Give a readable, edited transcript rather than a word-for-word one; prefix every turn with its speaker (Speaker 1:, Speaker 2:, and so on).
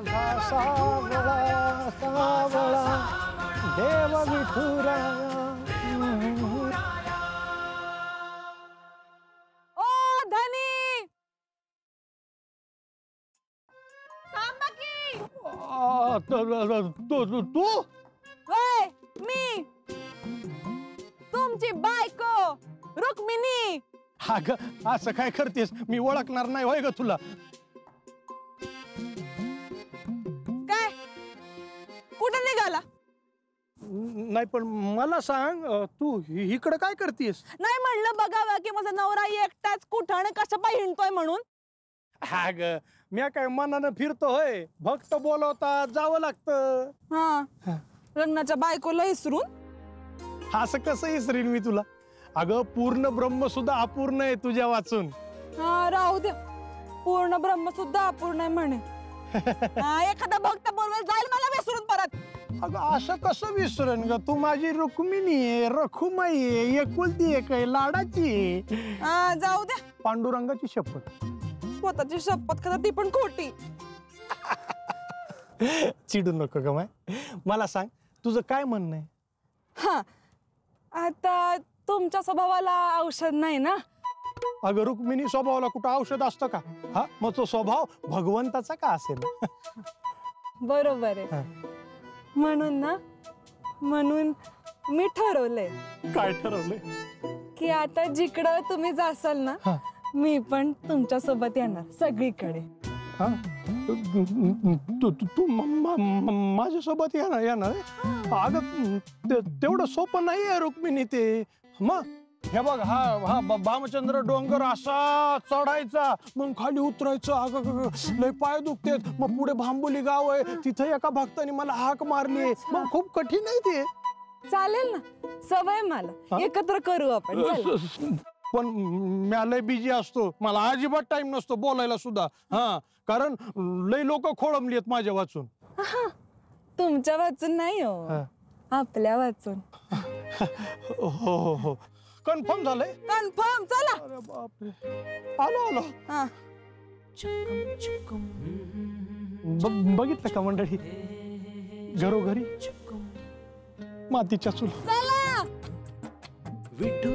Speaker 1: माझा सावळा सावळा देव विठुराया.
Speaker 2: ओ धनी
Speaker 1: तू
Speaker 2: वय मी तुमची बायको रुक्मिणी.
Speaker 1: अगं असं काय करतेस? मी ओळखणार नाही होय ग तुला?
Speaker 2: काय कुठे निघाला?
Speaker 1: नाही पण मला सांग, तू इकडे काय करतेस?
Speaker 2: नाही म्हणलं बघावं की माझा नवरा एकटाच कुठं आणि कशा पाय हिंडतोय म्हणून.
Speaker 1: हा ग, मी काय मनानं फिरतो होय? भक्त बोलवता जावं लागतं.
Speaker 2: हा लग्नाच्या बायकोला विसरून.
Speaker 1: असं कसं विसरीन मी तुला? अगं पूर्ण ब्रह्म सुद्धा अपूर्ण आहे तुझ्या वाचून.
Speaker 2: हा राहू द्या, पूर्ण ब्रह्म सुद्धा अपूर्ण आहे म्हणे. एखादा भक्त बोलवेल जाईल मला विसरून परत.
Speaker 1: अगं असं कसं विसरण ग? तू माझी रुक्मिणी आहे, रखुमाई आहे, एकुलती एक आहे, लाडाची आहे.
Speaker 2: जाऊ द्या,
Speaker 1: पांडुरंगाची शपथ.
Speaker 2: स्वतःची शपथ खाता ती पण खोटी.
Speaker 1: चिडू नको ग माय. मला सांग तुझं काय म्हणणं आहे?
Speaker 2: हा आता तुमच्या स्वभावाला औषध नाही ना.
Speaker 1: अगं रुक्मिणी, स्वभावाला कुठं औषध असतं का? हा मग तो स्वभाव भगवंताचा का असेल?
Speaker 2: बरोबर आहे. म्हणून ना, म्हणून मी ठरवलंय.
Speaker 1: काय ठरवलंय?
Speaker 2: की आता जिकडं तुम्ही जासाल ना, मी पण तुमच्या सोबत येणार सगळीकडे.
Speaker 1: तू माझ्यासोबत येणार? अगं तेवढं सोपं नाही आहे रुक्मिणी ते. मग हे बघ, हा भामचंद्र डोंगर असा चढायचा, मग खाली उतरायचं. अगं लय पाय दुखतेत. मग पुढे भांबोली गाव आहे, तिथे एका भक्ताने मला हाक मारली. मग खूप कठीण आहे ते.
Speaker 2: चालेल ना, सवय मला. एकत्र करू आपण.
Speaker 1: पण मी लय बिझी असतो, मला अजिबात टाइम नसतो बोलायला सुद्धा. हा कारण लय लोक खोळंबली आहेत माझ्या वाचून.
Speaker 2: तुमच्या वाचून नाही हो, आपल्या वाचून.
Speaker 1: हो हो हो, कन्फर्म झालंय?
Speaker 2: कन्फर्म. चला.
Speaker 1: अरे बापरे, आलो. बघितलं का मंडळी, घरोघरी मातीच्या चूल.
Speaker 2: चला.
Speaker 3: विठू